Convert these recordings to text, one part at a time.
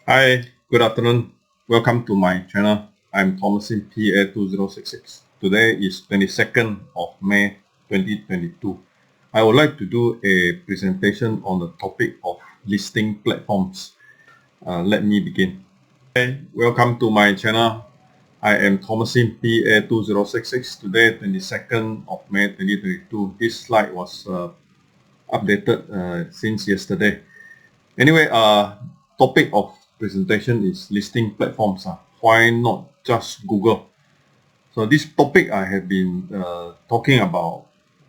Hi, good afternoon. Welcome to my channel. I'm Thomasin PA2066. Today is 22nd of May 2022. I would like to do a presentation on the topic of listing platforms. Let me begin. Hi, welcome to my channel. I am Thomasin PA2066. Today, 22nd of May 2022. This slide was updated since yesterday. Anyway, topic of presentation is listing platforms. Why not just Google? So this topic I have been talking about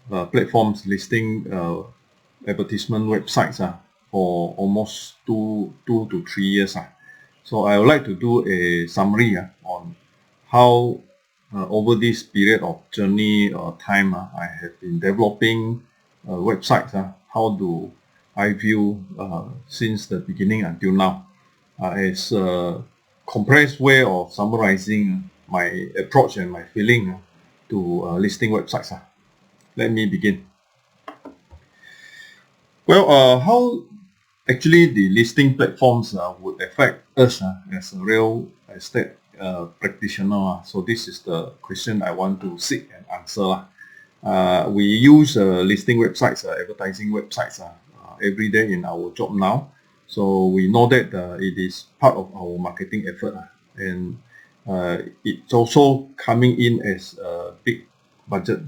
platforms listing advertisement websites for almost two to 3 years. So I would like to do a summary on how over this period of journey or time I have been developing websites. How do I view since the beginning until now as a compressed way of summarizing my approach and my feeling to listing websites. Let me begin. Well, how actually the listing platforms would affect us as a real estate practitioner. So this is the question I want to seek and answer. We use listing websites, advertising websites every day in our job now. So we know that it is part of our marketing effort, and it's also coming in as a big budget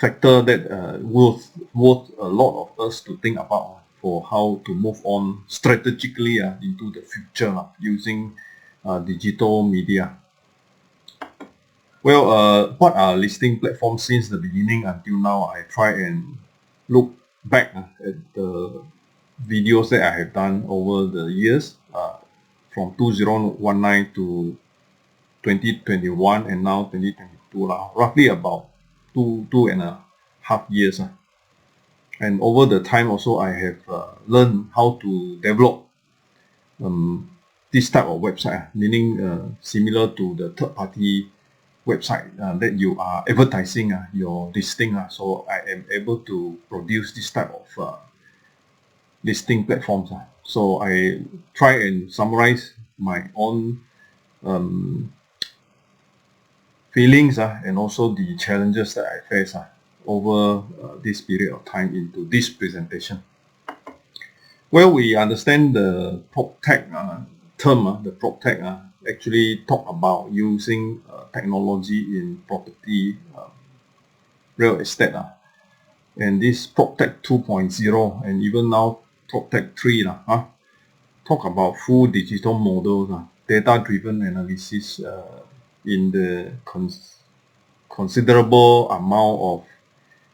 factor that worth a lot of us to think about for how to move on strategically into the future using digital media. Well, what are listing platforms since the beginning until now? I try and look back at the videos that I have done over the years from 2019 to 2021 and now 2022, roughly about two and a half years. And over the time also I have learned how to develop this type of website, meaning similar to the third-party website that you are advertising your listing. So I am able to produce this type of listing platforms. So I try and summarize my own feelings and also the challenges that I face over this period of time into this presentation. Well, we understand the proptech term. The proptech actually talk about using technology in property real estate. And this proptech 2.0 and even now proptech 3 talk about full digital models, data-driven analysis in the considerable amount of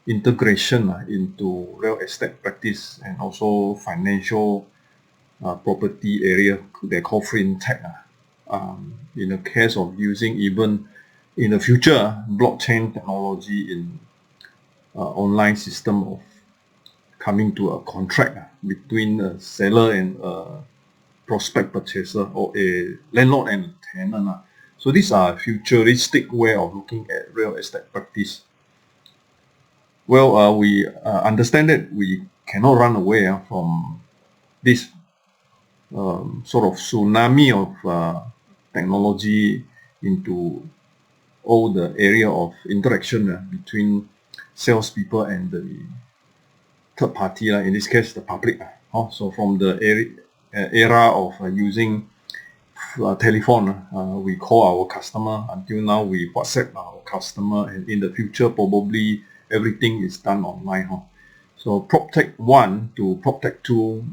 integration into real estate practice and also financial property area they call fintech. In the case of using even in the future blockchain technology in online system of coming to a contract between a seller and a prospect purchaser or a landlord and a tenant. So these are futuristic way of looking at real estate practice. Well, we understand that we cannot run away from this sort of tsunami of technology into all the area of interaction between salespeople and the third party, in this case the public. So from the era of using telephone, we call our customer, until now we WhatsApp our customer, and in the future probably everything is done online. So proptech 1 to proptech 2,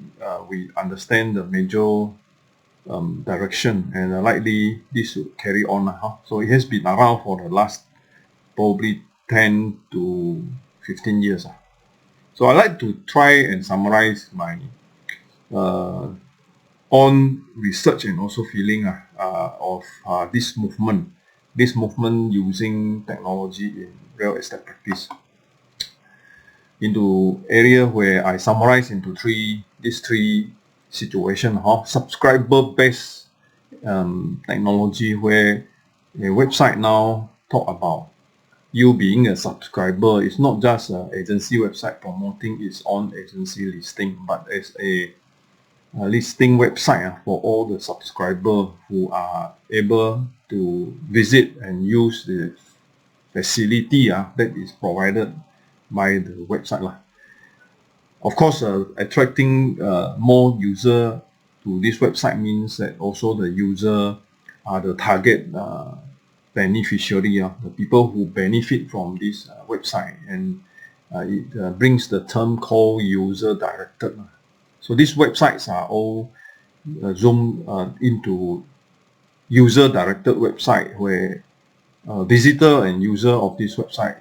we understand the major direction, and likely this will carry on. So it has been around for the last probably 10 to 15 years. So I like to try and summarize my own research and also feeling of this movement using technology in real estate practice into area where I summarize into these three situations. Subscriber based technology, where a website now talk about you being a subscriber. It's not just an agency website promoting its own agency listing, but as a listing website for all the subscribers who are able to visit and use the facility that is provided by the website. Of course, attracting more user to this website means that also the user are the target beneficiary, the people who benefit from this website, and it brings the term called user directed. So these websites are all zoomed into user directed website, where visitor and user of this website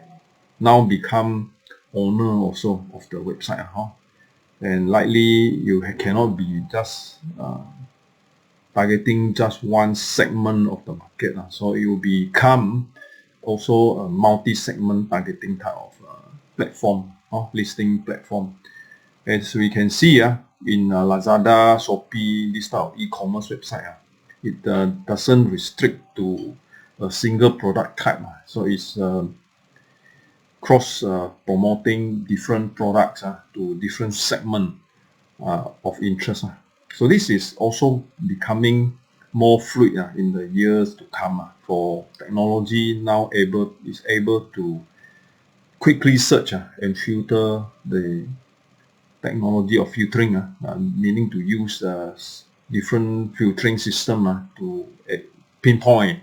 now become owner also of the website. And likely you cannot be just targeting just one segment of the market. So it will become also a multi-segment targeting type of platform, listing platform. As we can see in Lazada, Shopee, this type of e-commerce website, it doesn't restrict to a single product type. So it's cross promoting different products to different segment of interest. So this is also becoming more fluid in the years to come, for technology now is able to quickly search and filter the technology of filtering, meaning to use different filtering system to pinpoint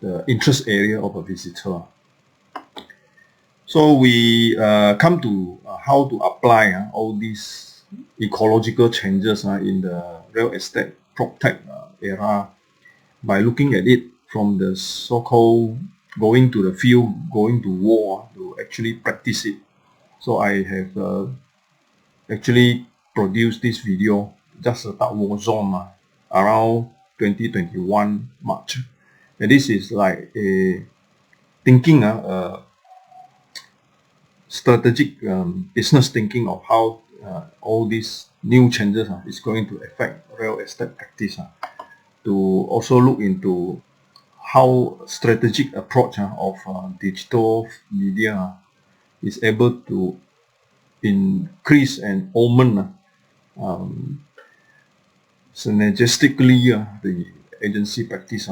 the interest area of a visitor. So we come to how to apply all these ecological changes in the real estate proptech era by looking at it from the so-called going to the field, going to war to actually practice it. So I have actually produced this video just about war zone around 2021 March. And this is like a thinking, strategic business thinking of how all these new changes is going to affect real estate practice, to also look into how strategic approach of digital media is able to increase and augment synergistically the agency practice.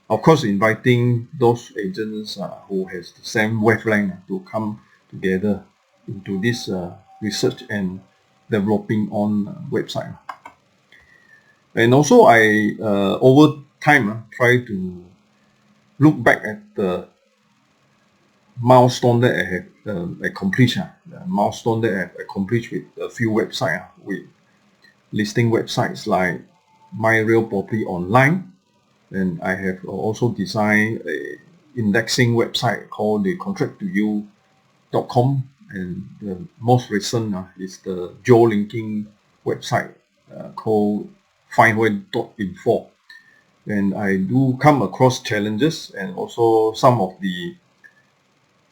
Of course, inviting those agents who has the same wavelength to come together into this research and developing on website. And also I over time try to look back at the milestone that I have accomplished, the milestone that I have accomplished with a few websites, with listing websites like My Real Property Online. And I have also designed a indexing website called the contract2you.com, and the most recent is the geolinking website called findway.info. And I do come across challenges and also some of the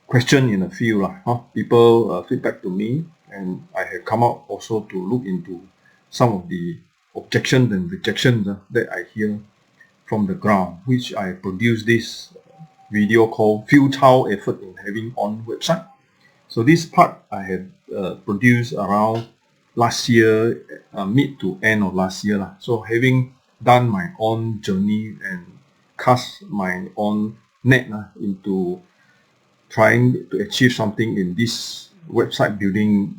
question in the field. People feedback to me, and I have come out also to look into some of the objections and rejections that I hear from the ground, which I produced this video called Futile Effort in Having On Website. So this part I had produced around last year, mid to end of last year. So having done my own journey and cast my own net into trying to achieve something in this website building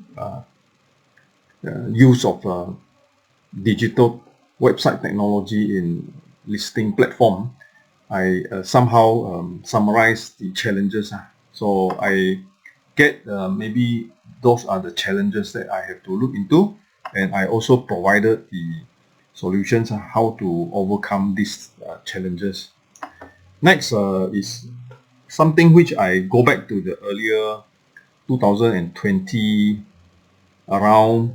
use of digital website technology in listing platform, I somehow summarize the challenges. So I get maybe those are the challenges that I have to look into, and I also provided the solutions how to overcome these challenges. Next is something which I go back to the earlier 2020, around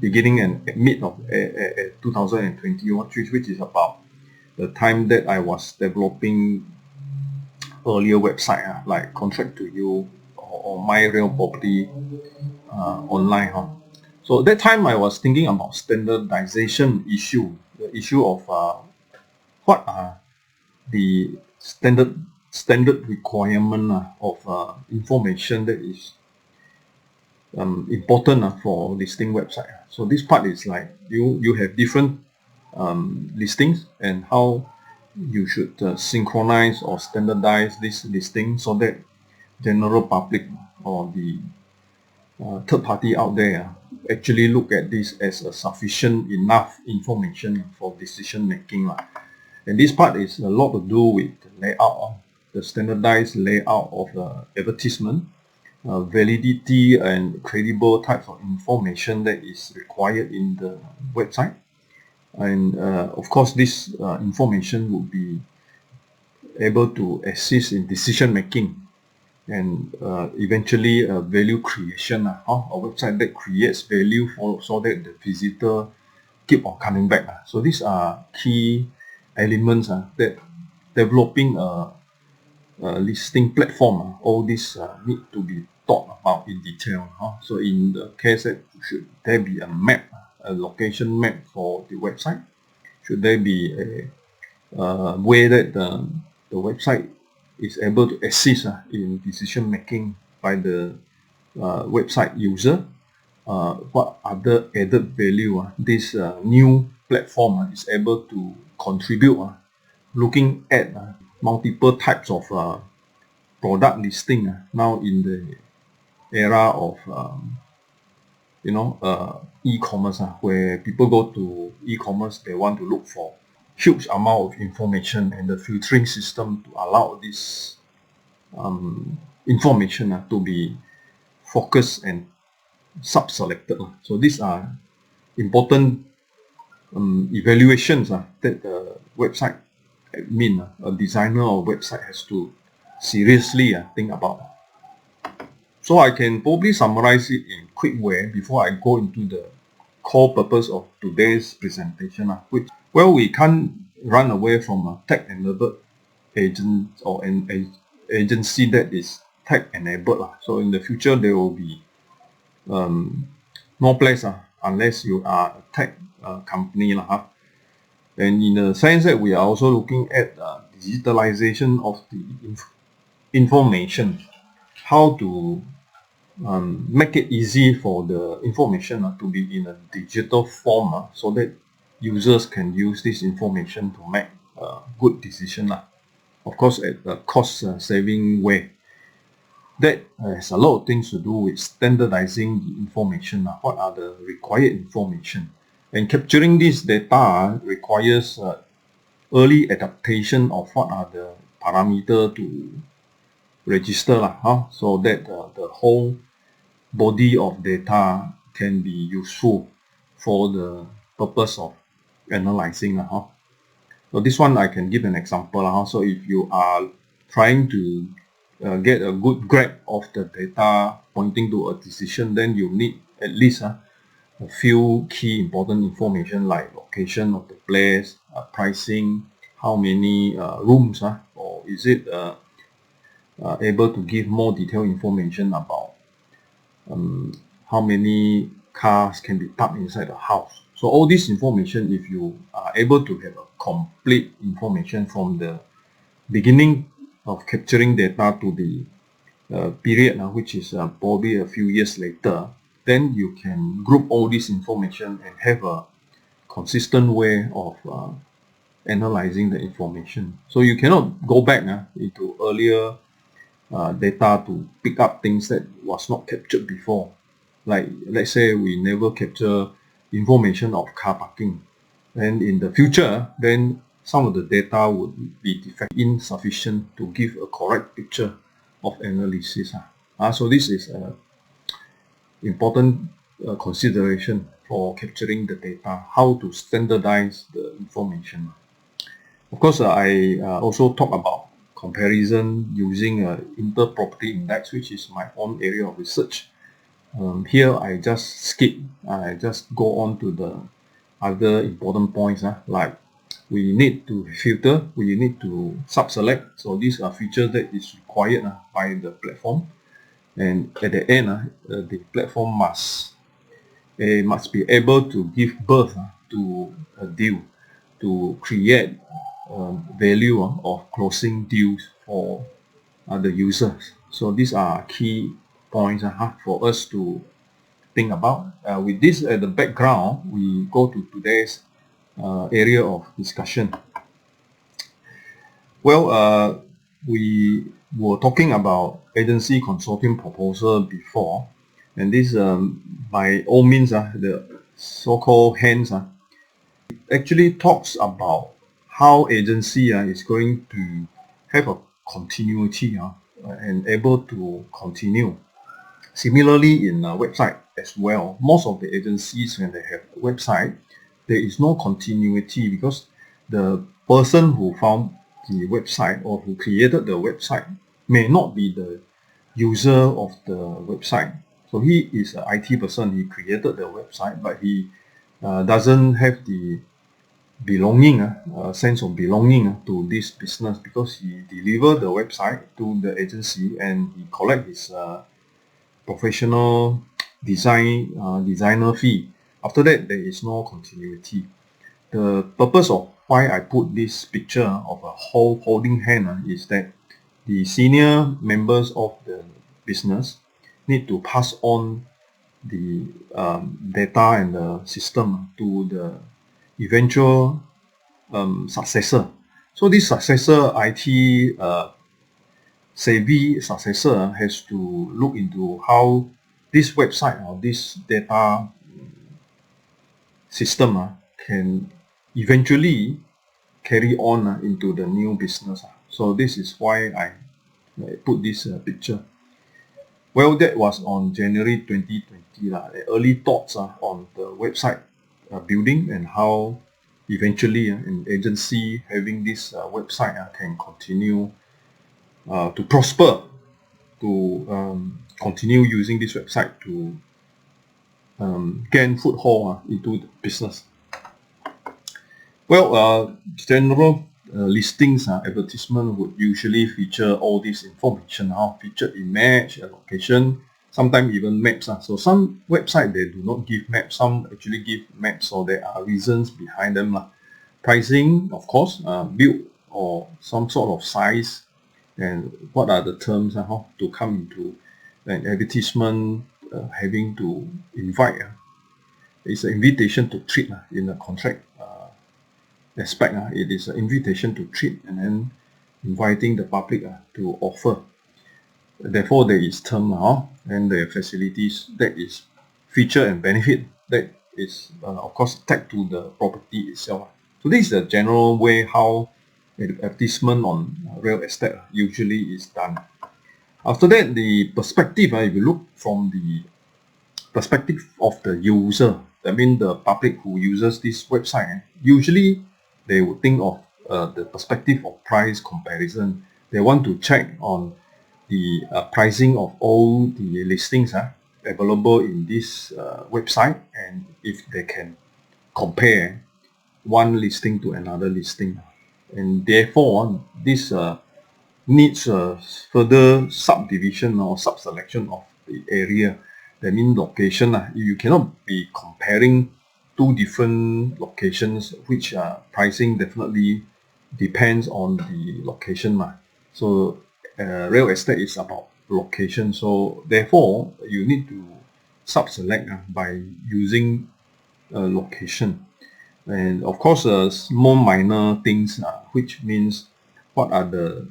beginning and mid of 2021, which is about the time that I was developing earlier website like Contract2You or My Real Property Online. So that time I was thinking about standardization issue, the issue of what are the standard requirement of information that is important for listing website. So this part is like you have different listings, and how you should synchronize or standardize this listing so that general public or the third party out there actually look at this as a sufficient enough information for decision making. And this part is a lot to do with the layout, the standardized layout of the advertisement, validity and credible types of information that is required in the website. And of course, this information would be able to assist in decision making and eventually value creation, a website that creates value so that the visitor keep on coming back. So these are key elements that developing a listing platform, all this need to be thought about in detail. So in the case that should there be a map, a location map for the website? Should there be a way that the website is able to assist in decision making by the website user? What other added value this new platform is able to contribute? Looking at multiple types of product listing now in the era of e-commerce, where people go to e-commerce, they want to look for huge amount of information, and the filtering system to allow this information to be focused and sub-selected. So these are important evaluations that the website admin, a designer or website, has to seriously think about. So I can probably summarize it in a quick way before I go into the core purpose of today's presentation, which, well, we can't run away from a tech-enabled agent or an agency that is tech-enabled. So in the future, there will be no place unless you are a tech company. And in the sense that we are also looking at digitalization of the information, how to make it easy for the information to be in a digital form so that users can use this information to make a good decision. Of course, at a cost-saving way. That has a lot of things to do with standardizing the information. What are the required information? And capturing this data requires early adaptation of what are the parameters to register, so that the whole body of data can be useful for the purpose of analyzing. So this one I can give an example. So if you are trying to get a good grasp of the data pointing to a decision, then you need at least a few key important information like location of the place, pricing, how many rooms, or is it able to give more detailed information about how many cars can be parked inside the house. So all this information, if you are able to have a complete information from the beginning of capturing data to the period which is probably a few years later, then you can group all this information and have a consistent way of analyzing the information. So you cannot go back into earlier data to pick up things that was not captured before. Like, let's say we never capture information of car parking, and in the future, then some of the data would be insufficient to give a correct picture of analysis. So this is an important consideration for capturing the data, how to standardize the information. Of course, I also talk about comparison using inter-property index, which is my own area of research. Here I just skip, I just go on to the other important points, like we need to filter, we need to sub-select. So these are features that is required by the platform, and at the end the platform must be able to give birth to a deal, to create value of closing deals for the users. So these are key points for us to think about. With this at the background, we go to today's area of discussion. Well, we were talking about agency consortium proposal before, and this by all means the so-called hands actually talks about how agency is going to have a continuity and able to continue. Similarly, in a website as well, most of the agencies, when they have a website, there is no continuity because the person who found the website or who created the website may not be the user of the website. So he is an IT person, he created the website, but he doesn't have the belonging, sense of belonging to this business because he delivered the website to the agency and he collect his professional designer fee. After that, there is no continuity. The purpose of why I put this picture of a whole holding hand is that the senior members of the business need to pass on the data and the system to the eventual successor. So this successor, IT savvy successor, has to look into how this website or this data system can eventually carry on into the new business. So this is why I put this picture. Well, that was on January 2020. Early thoughts on the website building and how eventually an agency having this website can continue to prosper, to continue using this website to gain foothold into the business. Well, general listings advertisement would usually feature all this information, feature image, location, sometimes even maps. So some websites they do not give maps, some actually give maps, so there are reasons behind them. Pricing, of course, build or some sort of size, and what are the terms to come into an advertisement, having to invite. It's an invitation to treat in the contract aspect. It is an invitation to treat and then inviting the public to offer. Therefore, there is term and the facilities, that is feature and benefit, that is of course tagged to the property itself. So this is a general way how advertisement on real estate usually is done. After that, the perspective, if you look from the perspective of the user, that means the public who uses this website, usually they would think of the perspective of price comparison. They want to check on the pricing of all the listings available in this website, and if they can compare one listing to another listing. And therefore, this needs further subdivision or subselection of the area. That means location. You cannot be comparing two different locations, which pricing definitely depends on the location. So real estate is about location. So therefore, you need to sub-select by using location. And of course, more minor things, which means what are the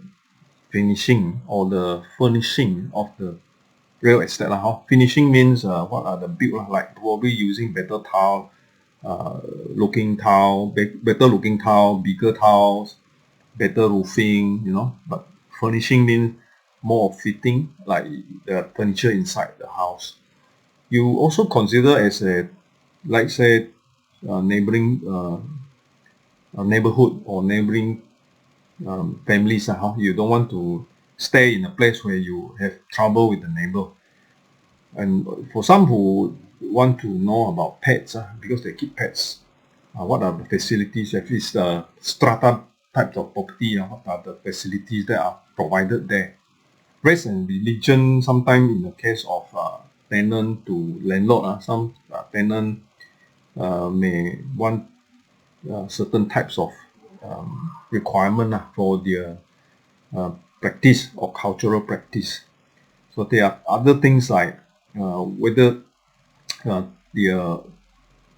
finishing or the furnishing of the real estate. Finishing means what are the build, like probably using better tile, looking tile, better looking tile, bigger tiles, better roofing, but furnishing means more of fitting, like the furniture inside the house. You also consider as a, like say, neighboring neighborhood or neighboring families. You don't want to stay in a place where you have trouble with the neighbor. And for some who want to know about pets, because they keep pets, what are the facilities, at least strata types of property, what are the facilities that are provided there. Race and religion, sometimes in the case of tenant to landlord, some tenant may want certain types of requirement for their practice or cultural practice. So there are other things like whether the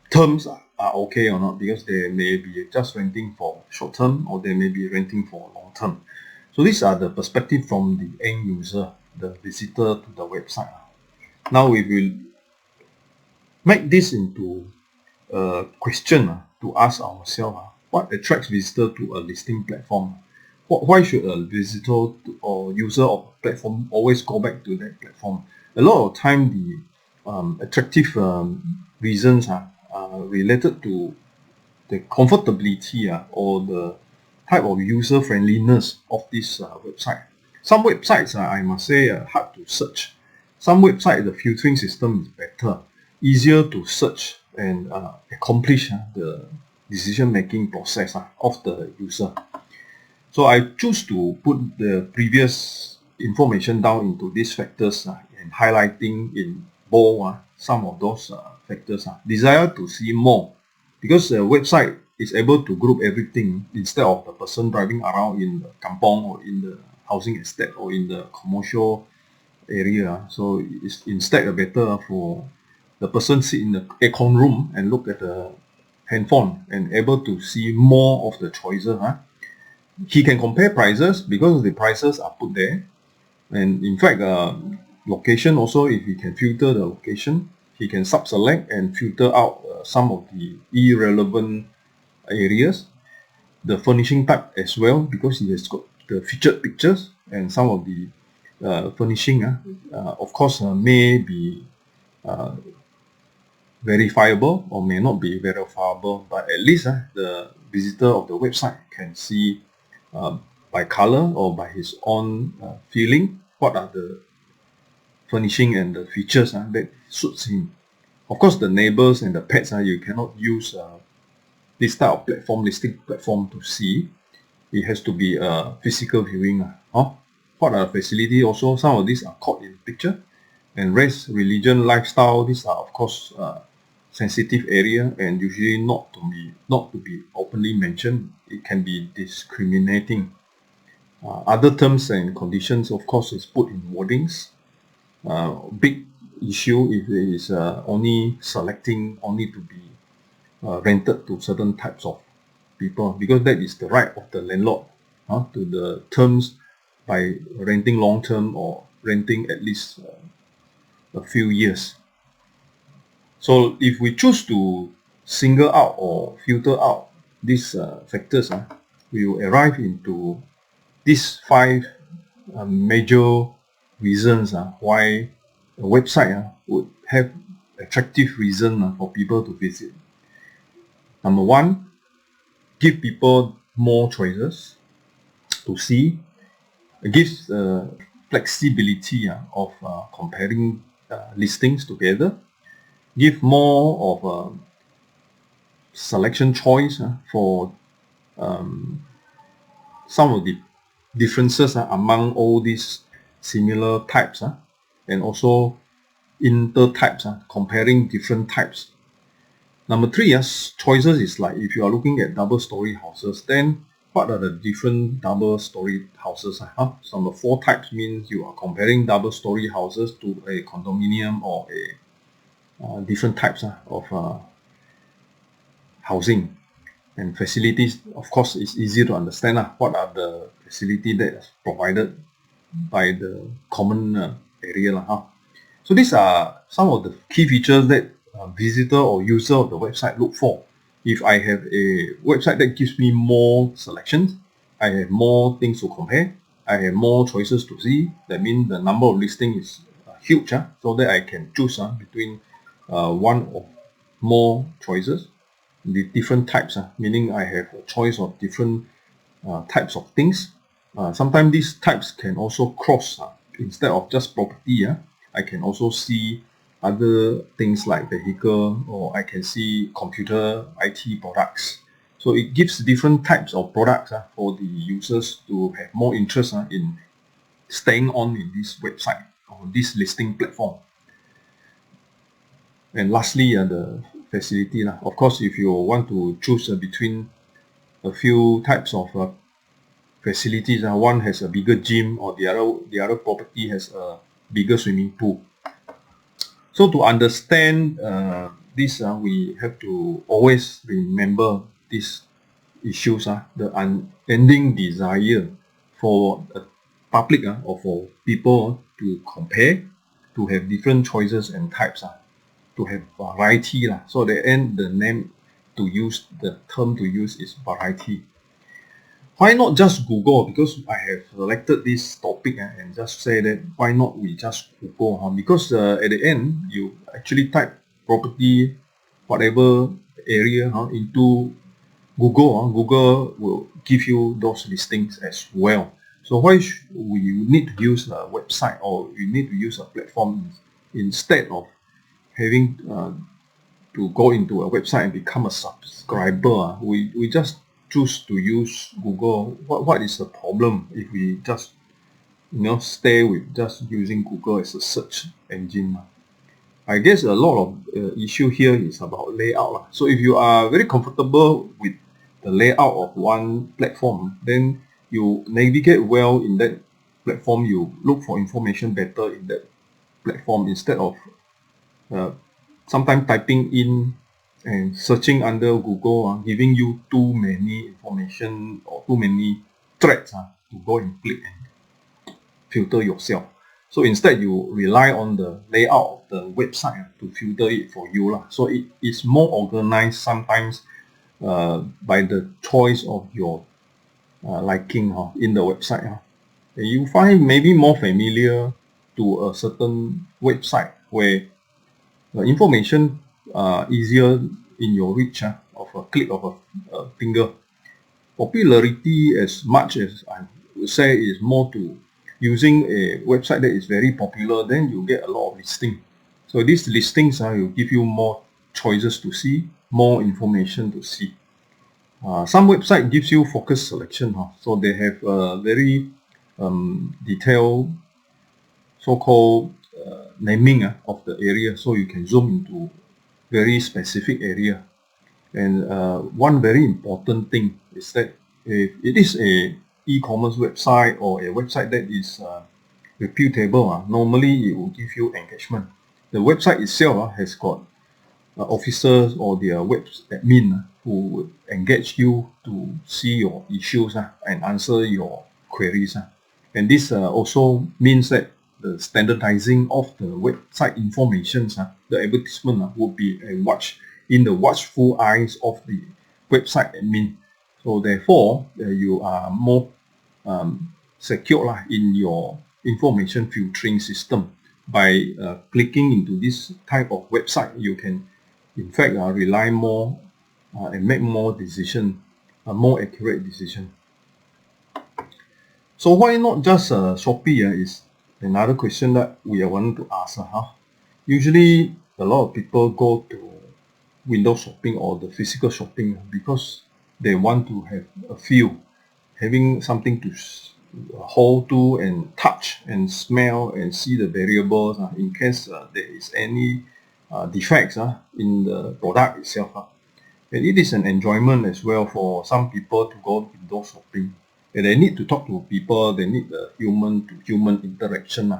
terms are okay or not, because they may be just renting for short term or they may be renting for long term. So these are the perspective from the end user, the visitor to the website. Now we will make this into a question to ask ourselves, what attracts visitor to a listing platform? Why should a visitor or user of a platform always go back to that platform? A lot of time the attractive reasons are related to the comfortability or the type of user friendliness of this website. Some websites, I must say, are hard to search. Some website, the filtering system is better, easier to search and accomplish the decision-making process of the user. So I choose to put the previous information down into these factors and highlighting in bold some of those factors. Desire to see more, because the website is able to group everything instead of the person driving around in the kampong or in the housing estate or in the commercial area. So it's instead better for the person sit in the aircon room and look at the handphone and able to see more of the choices. He can compare prices because the prices are put there, and in fact location also, if he can filter the location, he can sub-select and filter out some of the irrelevant areas. The furnishing type as well, because he has got the featured pictures, and some of the furnishing of course may be verifiable or may not be verifiable, but at least the visitor of the website can see by color or by his own feeling what are the furnishing and the features that suits him. Of course, the neighbors and the pets, you cannot use this type of platform, listing platform, to see. It has to be a physical viewing. What are the facility also? Some of these are caught in picture. And race, religion, lifestyle, these are of course sensitive area and usually not to be openly mentioned. It can be discriminating. Other terms and conditions, of course, is put in wordings. Big issue if it is only selecting only to be rented to certain types of people, because that is the right of the landlord to the terms by renting long term or renting at least a few years. So if we choose to single out or filter out these factors, we will arrive into these 5 major reasons why a website would have attractive reason for people to visit. Number 1, give people more choices to see. It gives flexibility of comparing listings together. Give more of a selection choice for some of the differences among all these similar types, and also inter-types, comparing different types. Number 3, choices is like if you are looking at double-story houses, then what are the different double-story houses? Number 4 types means you are comparing double-story houses to a condominium or a different types of housing. And facilities, of course, it's easy to understand what are the facility that is provided by the common area. So these are some of the key features that visitor or user of the website look for. If I have a website that gives me more selections, I have more things to compare, I have more choices to see, that means the number of listings is huge, so that I can choose between one or more choices, the different types, meaning I have a choice of different types of things. Sometimes these types can also cross. Instead of just property, I can also see other things like vehicle, or I can see computer IT products. So it gives different types of products for the users to have more interest in staying on in this website or this listing platform. And lastly, the facility. Of course, if you want to choose between a few types of facilities, one has a bigger gym or the other property has a bigger swimming pool. So to understand this, we have to always remember these issues, the unending desire for a public or for people to compare, to have different choices and types, to have variety. So at the end, the term to use is variety. Why not just Google? Because I have selected this topic and just say that why not we just Google? Because at the end, you actually type property, whatever area into Google. Google will give you those listings as well. So why we need to use a website, or you need to use a platform instead of having to go into a website and become a subscriber? We just choose to use Google. What is the problem if we just stay with just using Google as a search engine? I guess a lot of issue here is about layout. So if you are very comfortable with the layout of one platform, then you navigate well in that platform. You look for information better in that platform instead of sometimes typing in and searching under Google, giving you too many information or too many threads to go and click and filter yourself. So instead, you rely on the layout of the website to filter it for you. So it is more organized sometimes by the choice of your liking in the website. You find maybe more familiar to a certain website where the information easier in your reach of a click of a finger. Popularity, as much as I would say, is more to using a website that is very popular, then you get a lot of listing. So these listings will give you more choices to see, more information to see. Some website gives you focus selection, so they have a very detailed so-called naming of the area, so you can zoom into very specific area. And one very important thing is that if it is a e-commerce website or a website that is reputable, normally it will give you engagement. The website itself has got officers or their web admin who would engage you to see your issues and answer your queries. And this also means that the standardizing of the website information, the advertisement would be in the watchful eyes of the website admin. So therefore, you are more secure in your information filtering system. By clicking into this type of website, you can in fact rely more and make more decision, more accurate decision. So why not just Shopee is another question that we are wanting to ask. Usually a lot of people go to window shopping or the physical shopping because they want to have a feel, having something to hold to and touch and smell and see the variables in case there is any defects in the product itself. And it is an enjoyment as well for some people to go window shopping. And they need to talk to people, they need the human-to-human interaction.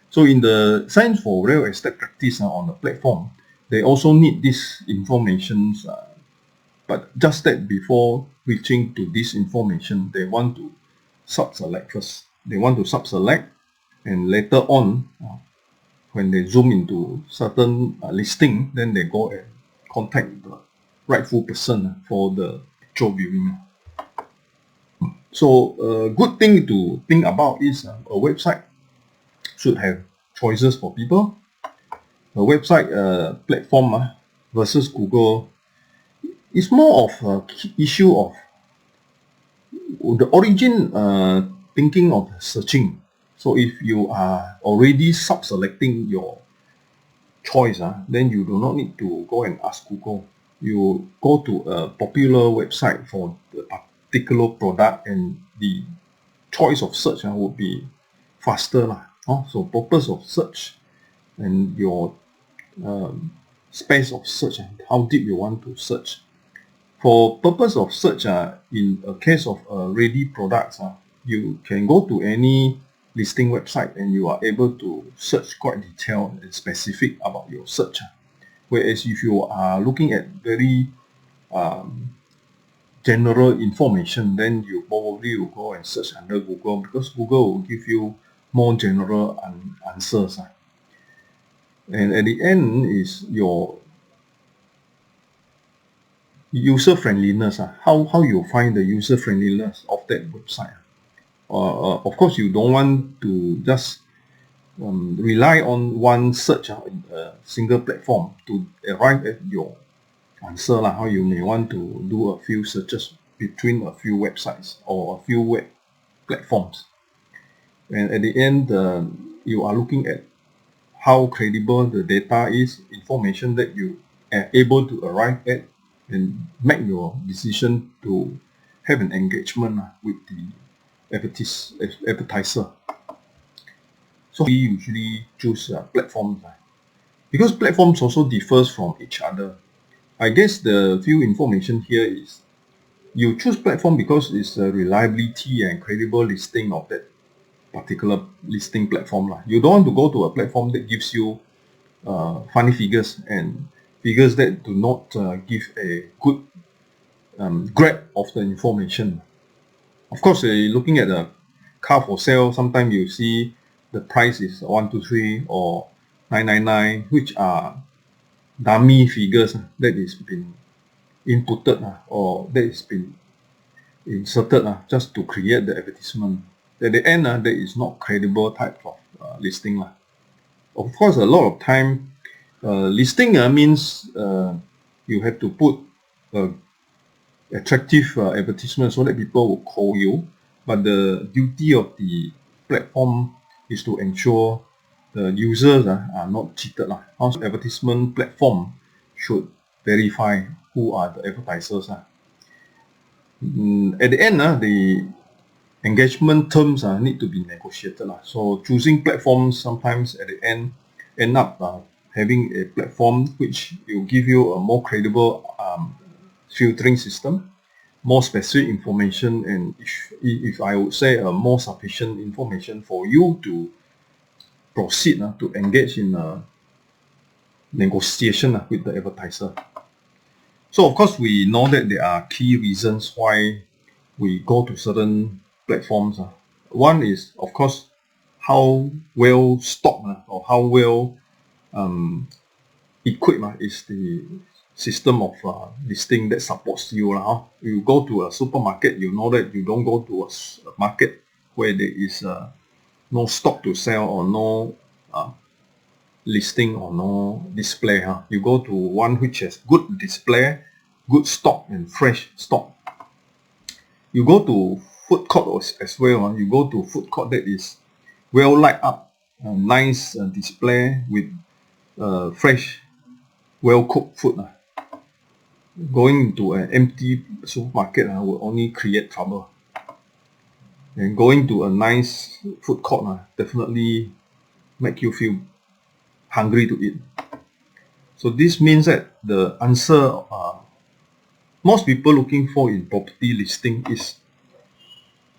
So in the sense for real estate practice on the platform, they also need this information, but just that before reaching to this information, they want to sub-select first. They want to sub-select, and later on, when they zoom into certain listing, then they go and contact the rightful person for the picture viewing. So a good thing to think about is a website should have choices for people. A website platform versus Google is more of an issue of the origin thinking of searching. So if you are already sub-selecting your choice, then you do not need to go and ask Google. You go to a popular website for the particular product and the choice of search would be faster. So purpose of search and your space of search, how deep you want to search. For purpose of search, in a case of ready products, you can go to any listing website, and you are able to search quite detailed and specific about your search. Whereas if you are looking at very general information, then you probably will go and search under Google, because Google will give you more general answers. And at the end is your user friendliness. How you find the user friendliness of that website. Of course, you don't want to just rely on one search in a single platform to arrive at your answer. How you may want to do a few searches between a few websites or a few web platforms. And at the end, you are looking at how credible the data is, information that you are able to arrive at, and make your decision to have an engagement with the advertiser. So we usually choose platforms, because platforms also differs from each other. I guess the few information here is you choose platform because it's a reliability and credible listing of that particular listing platform. You don't want to go to a platform that gives you funny figures and figures that do not give a good grab of the information. Of course, looking at a car for sale, sometimes you see the price is 123 or 999, which are dummy figures that is been inputted or that is been inserted just to create the advertisement. At the end, there is not credible type of listing. Of course, a lot of time listing means you have to put attractive advertisement so that people will call you. But the duty of the platform is to ensure the users are not cheated. Also, advertisement platform should verify who are the advertisers. At the end, the engagement terms need to be negotiated. So choosing platforms sometimes at the end up having a platform which will give you a more credible filtering system, more specific information, and if I would say more sufficient information for you to proceed to engage in a negotiation with the advertiser. So of course we know that there are key reasons why we go to certain platforms. One is of course how well stocked or how well equipped is the system of listing that supports you. You go to a supermarket, you know that you don't go to a market where there is no stock to sell or no listing or no display. You go to one which has good display, good stock and fresh stock. You go to food court as well. You go to food court that is well light up, nice display with fresh, well cooked food. Going to an empty supermarket will only create trouble. And going to a nice food court definitely make you feel hungry to eat. So this means that the answer most people looking for in property listing is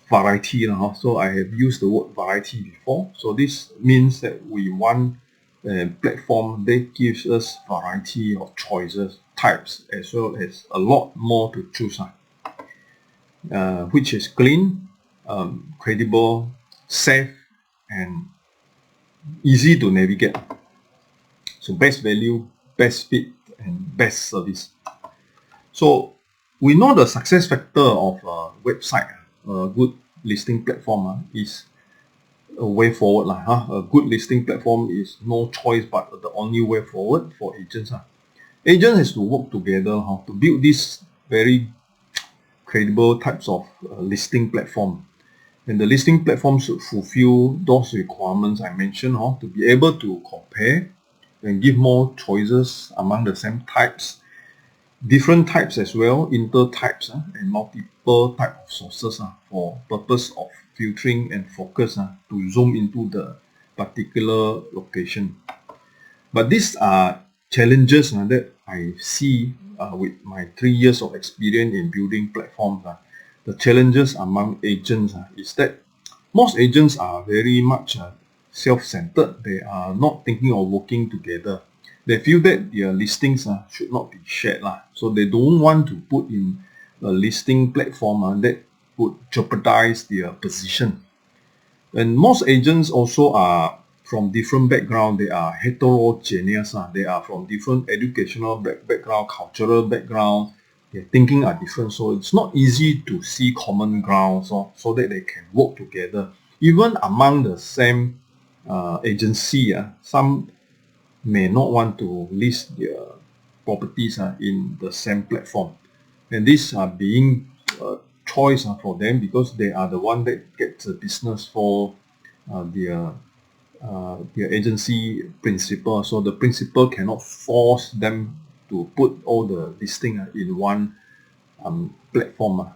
variety. So I have used the word variety before. So this means that we want a platform that gives us variety of choices, types, as well as a lot more to choose, which is clean, credible, safe, and easy to navigate. So best value, best fit, and best service. So we know the success factor of a website, a good listing platform is a way forward. A good listing platform is no choice but the only way forward for agents. Agents has to work together to build these very credible types of listing platform. And the listing platform should fulfill those requirements I mentioned, to be able to compare and give more choices among the same types, different types as well, inter-types and multiple type of sources for purpose of filtering and focus to zoom into the particular location. But these are challenges that I see with my 3 years of experience in building platforms. The challenges among agents is that most agents are very much self-centered. They are not thinking of working together. They feel that their listings should not be shared. So they don't want to put in a listing platform that would jeopardize their position. And most agents also are from different background. They are heterogeneous. They are from different educational background, cultural background. Their thinking are different. So it's not easy to see common ground so that they can work together. Even among the same agency, some may not want to list their properties in the same platform. And these are being choice for them because they are the one that gets the business for their agency principal. So the principal cannot force them to put all the listing in one platform.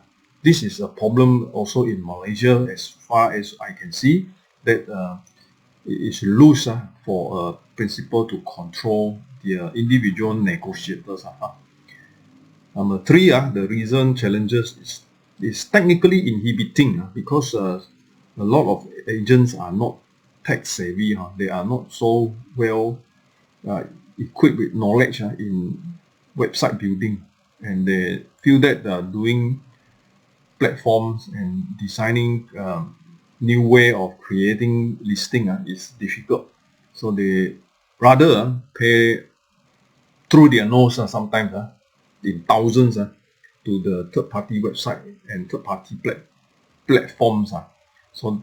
This is a problem also in Malaysia, as far as I can see, that it is loose for a principal to control their individual negotiators. Number three, the reason challenges is technically inhibiting because a lot of agents are not tech savvy. They are not so well equipped with knowledge in website building, and they feel that doing platforms and designing new way of creating listing is difficult. So they rather pay through their nose sometimes in thousands to the third-party website and third-party platforms. So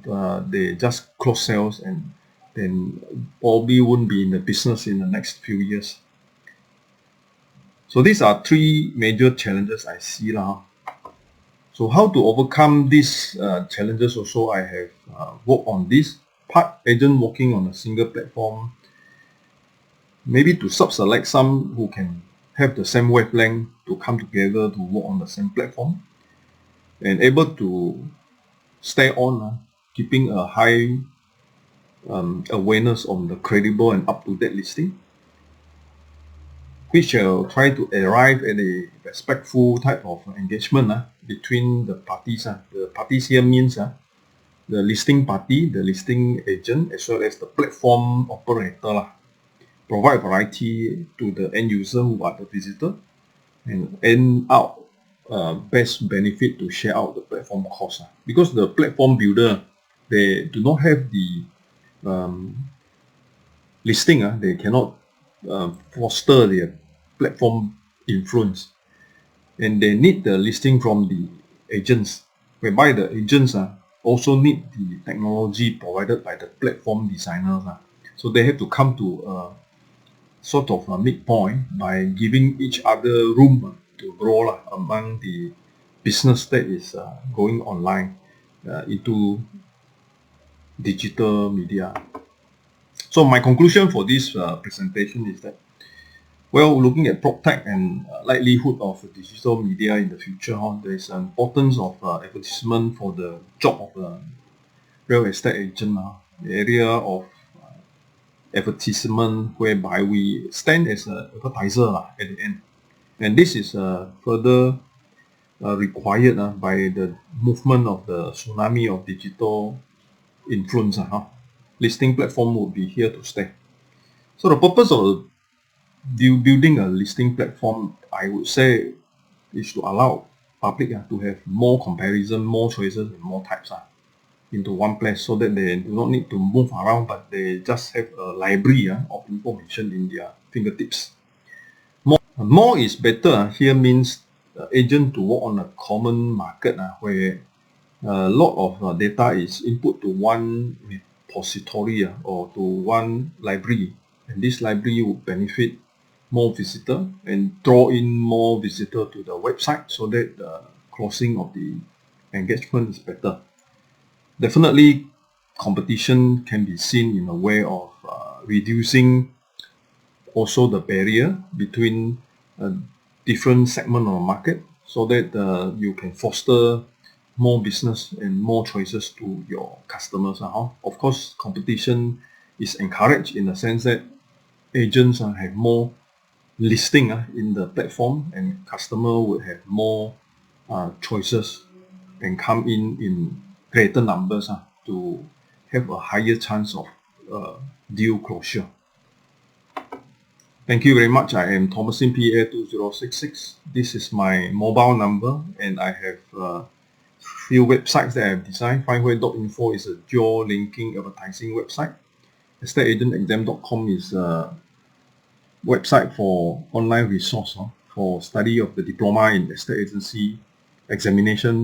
they just close sales and then probably won't be in the business in the next few years. So these are three major challenges I see. So how to overcome these challenges also, I have worked on this part. Agent working on a single platform, maybe to select some who can have the same wavelength to come together to work on the same platform and able to stay on, keeping a high awareness on the credible and up-to-date listing, which shall try to arrive at a respectful type of engagement between the parties. The parties here means the listing party, the listing agent, as well as the platform operator. Provide variety to the end user who are the visitor and end out best benefit to share out the platform cost. Because the platform builder, they do not have the listing, they cannot foster their platform influence, and they need the listing from the agents, whereby the agents also need the technology provided by the platform designers. So they have to come to a sort of a midpoint by giving each other room to grow among the business that is going online into digital media. So my conclusion for this presentation is that, well, looking at proptech and likelihood of digital media in the future, there is an importance of advertisement for the job of a real estate agent. The area of advertisement whereby we stand as an advertiser at the end. And this is further required by the movement of the tsunami of digital influence. Listing platform would be here to stay. So the purpose of building a listing platform, I would say, is to allow public to have more comparison, more choices, and more types into one place, so that they do not need to move around, but they just have a library of information in their fingertips. More is better here means agent to work on a common market where a lot of data is input to one repository or to one library, and this library would benefit more visitor and draw in more visitor to the website, so that the closing of the engagement is better. Definitely competition can be seen in a way of reducing also the barrier between different segment of the market, so that you can foster more business and more choices to your customers. Of course, competition is encouraged in the sense that agents have more listing in the platform, and customer would have more choices and come in greater numbers. to have a higher chance of deal closure. Thank you very much. I am Thomasin PA2066. This is my mobile number, and I have few websites that I have designed. Findway.info is a geo-linking advertising website. estateagentexam.com is a website for online resource for study of the diploma in estate agency examination